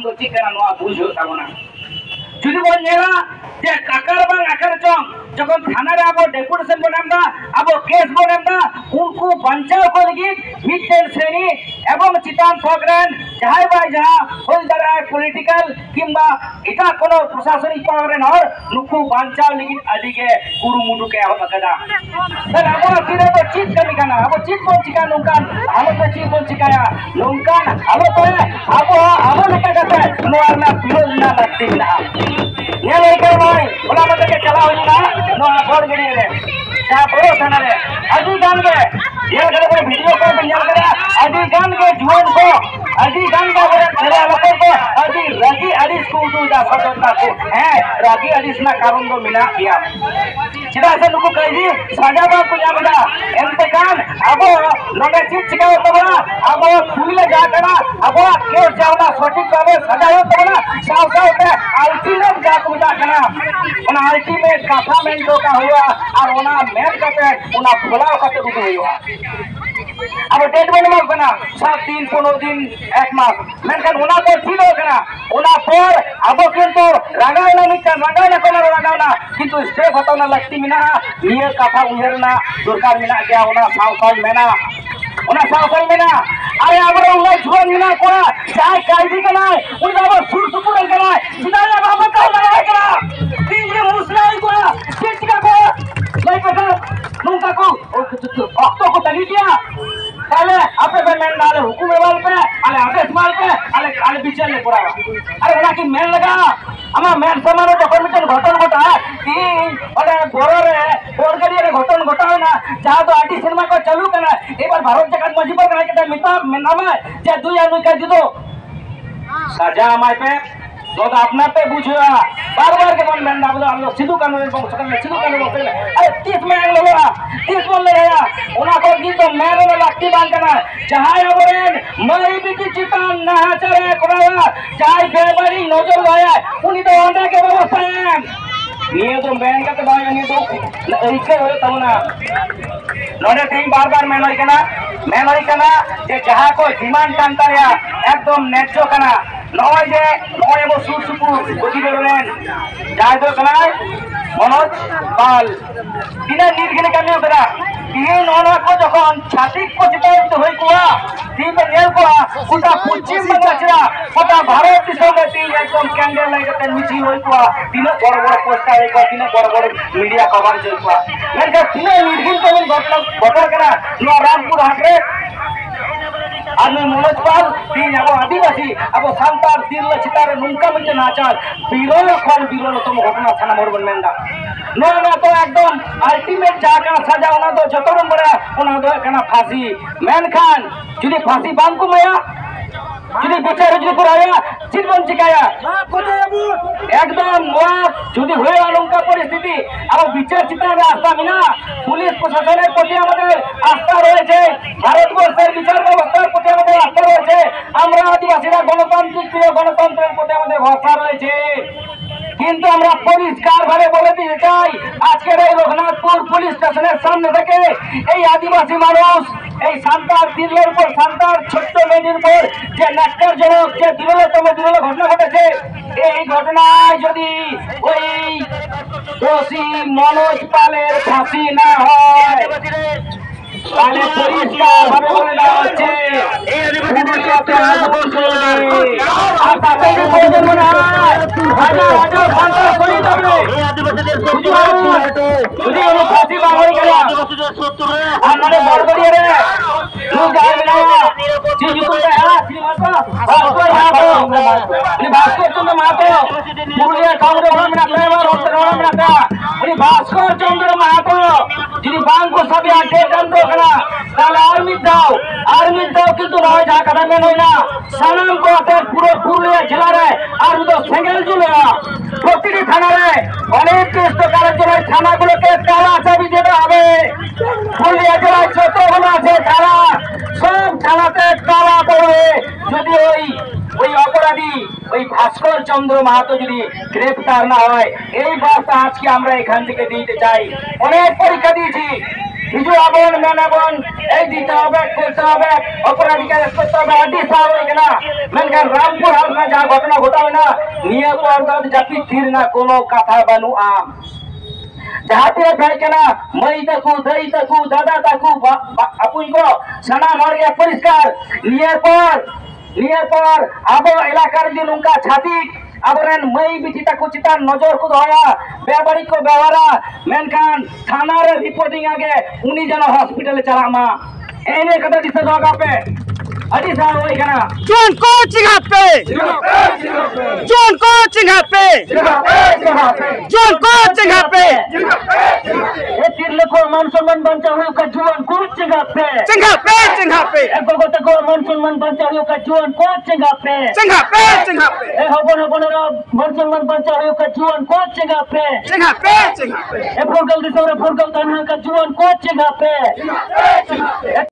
दो चिकना नोआ बुझो ताबोना जुदी बोन नेला जे काकर बांग आकर चोंग जखन थाना रे आबो डेपुटेशन बनामदा आबो केस बनामदा उनको बंचाव को लगी मिडटेन श्रेणी एवं चितान थकरेन जहाय बाय जहा होल दाराय पॉलिटिकल किंबा एटा कोनो प्रशासनिक पावरेन और नुकु बंचाव लगी आदिके कुरुमुटु के होतकदा तर आबो तिरे तो चीज कमी काना आबो चीज बोन चिका नोंकान आबो तो चीज बोन चिकाया नोंकान आबो तो आबो लेका कते नोआर ना विरोध ना लगती ना ये लेकर भाई ओला मत के चला होई ना नो बोर्ड गड़ी रे जा बड़ो थाना रे आदि गान के ये करे वीडियो पर बंजर करे आदि गान के जुआन को आदि गान का करे तेरे लोग को आदि रागी आदि स्कूल तू जा सदता को है रागी आदि ना कारण दो मिला किया चिदा से नुको कही सजा बा को जा बड़ा इंतकाम अब नगे चीज चिका तो बड़ा अब पुलिस जा करा अब केस जावना सटीक भावे सजा हो तो बड़ा साव साव के अल्टीमेट जा पूजा करा ओना अल्टीमेट कथा मेंटो का हुआ और ओना मेन कते ओना भोला कते रुक हुआ अब डेट बने मत बना 7 दिन 15 दिन 1 मास मेनखान ओना को ठीक हो करा ओना पर अब किंतु रागाव ना निकन रागाव ना कोनो रागाव ना किंतु स्टेप हतो ना लगती मिना ये कथा उहेरना दरकार मिना गया ओना साव साव मेना ओना साव साव मेना अरे आबरो उला जुआन मिना कोना चाय कायदी कना उन बाबा सुर सुपुर कना सिदाया बाबा का लगा कना तीन ये मुसलाई कोना चिचका को नहीं पता नूका को अक्तो को तली दिया पहले आपे पे मैन डाले हुकुम वाल पे अरे आदेश माल पे अरे बिचल ले पड़ा अरे ओना की मैन लगा आमा मैन समारो जखन मिटन घटन घटा तीन अरे बड़ो रे बोरगड़ी रे घटन घटाओ ना जहां तो आटी सिनेमा को चालू करा एबार भारत जगत मजीबर करा के मिता नामे जे दुई आदमी कह दिदो सजा माय पे तो अपना पे बुझवा बार-बार के मन में दाबलो हम लोग सिद्धू कानून बंग सकल सिद्धू कानून बंग अरे 30 में ले लो 30 बोल ले गया ओना को दी तो मेरे ने लगती बांध करना चाहे ओरेन मई बिकी चितान ना चले कोरा चाहे बेबरी नजर आया उनी तो अंडा के व्यवस्था है ये तो मैन का तो भाई नहीं तो ऐसे हो तमना नोने तीन बार-बार मैनरी कना जे जहां को डिमांड कांता या एकदम नेचो कना नय जे नय एबो सुर सुपुर बुझी बेरलेन जाय दो कनाय मनोज पाल तिना निर्घिने कामी करा तीन ओना को जखन छातिक को चितायित होई कुआ तीन नेल को उटा पश्चिम बंगाचरा ओटा भारत दिसो में तीन एकदम कैंडल लाइट मिची होई कुआ तीन बड़ बड़ पोस्टर है को तीन बड़ बड़ मीडिया कवरेज होई कुआ मेनका तीन निर्घिन को घटना घटना करा नो रामपुर हाटरे आदमी मनोज पाल तीन अब आदिवासी अब सांतार तिरला चितारे नुनका मंचे नाचार बिरोल तुम घटना थाना मोरबन मेंदा नो ना तो एकदम अल्टीमेट जाका सजा ओना दो जतरन बड़ा ओना दो कना फांसी मेनखान जुदी फांसी बांग को मया जुदी বিচার যদি করায়া জীবন চিকায়া একদম মোয়া যদি হয়ে অলঙ্কা পরিস্থিতি আর বিচার চিন্তার আস্থা মিনা পুলিশ প্রশাসনের প্রতি আমাদের আস্থা রয়েছে ভারতবর্ষের বিচার ব্যবস্থার প্রতি আমাদের আস্থা রয়েছে আমরা আদিবাসীরা গণতান্ত্রিক প্রিয় গণতন্ত্রের প্রতি আমাদের ভরসা রয়েছে কিন্তু আমরা পরিষ্কার ভাবে বলে দিতে চাই আজকের এই রঘুনাথপুর পুলিশ স্টেশনের সামনে থেকে এই আদিবাসী মানুষ এই সান্তার তিরলের উপর সান্তার ছোট্ট মেয়েদের উপর যে ন্যাক্কারজনক যে বিরলতম ঘটনা ঘটেছে এই ঘটনায় যদি ওই দোষী মনোজ পালের ফাঁসি না হয় তাহলে পরিষ্কার ভাবে বলে দেওয়া হচ্ছে এই আদিবাসীদেরকে আসবো চলবে আর তাতে প্রয়োজন মনে হয় হাজার হাজার ঘন্টা করে যাবে এই আদিবাসীদের যদি কোনো ফাঁসি বা হয়ে গেল আদিবাসীদের শত্রু আর মানে বড়বড়িয়ে রে তুই যাবে না চিনি করতে হ্যাঁ ভাস্কর চন্দ্র মাহাতো পুরুলিয়া কাউরে ওরা মিনা ড্রাইভার হচ্ছে ওরা মিনা উনি ভাস্কর চন্দ্র মাহাতো যিনি বাঙ্ক সবই আটকে কান্ত না তাহলে আর্মির দাও কিন্তু নয় ঢাকা মেন হয় না সানাম কোয়াতে পুরো পুরুলিয়া জেলারে আর তো সেঙ্গেল জেলা প্রতিটি থানারে অনেক চেষ্টা করার জন্য থানাগুলোকে তালা চাবি দিতে হবে পুরুলিয়া জেলায় যতগুলো আছে তারা সব থানাতে তালা পড়বে যদি ওই অপরাধী ওই ভাস্কর চন্দ্র মাহাতো যদি গ্রেফতার না হয় এই বার্তা আজকে আমরা এখান থেকে দিতে চাই অনেক পরীক্ষা দিয়েছি हिजू आबन मेनाबन ए दिता হবে করতে হবে অপরাধীকে করতে হবে আদি সার হই না মেনকান রামপুর হাল में যা ঘটনা ঘটায় না নিয়ে পর্দত জাতি থির না কোনো কথা বানু আম जाते भाई केना मई तकू दई तकू दादा तकू अपुई को सना मार्गे परिष्कार नियर पर आबो इलाकार दिन उनका छाती अबरन मई बिटी तकू चिता नजर को धोया बेबाड़ी को बेवारा मेनकान थाना रे रिपोर्टिंग आगे उनी जन हॉस्पिटल चला मा एने कदा दिस जगह पे अडी सार होई केना जोन को चिंगा पे जोन को चिंगा पे जोन को चिंगा पे ए तिरले को मान सम्मान बंचा हुई का जुआन को चिंगा पे ए गोगो तको मान सम्मान बंचा हुई का जुआन को चिंगा पे ए हबन रा मान सम्मान बंचा हुई का जुआन को चिंगा पे ए फोरगल दिसोरे फोरगल तन्हा का जुआन को चिंगा पे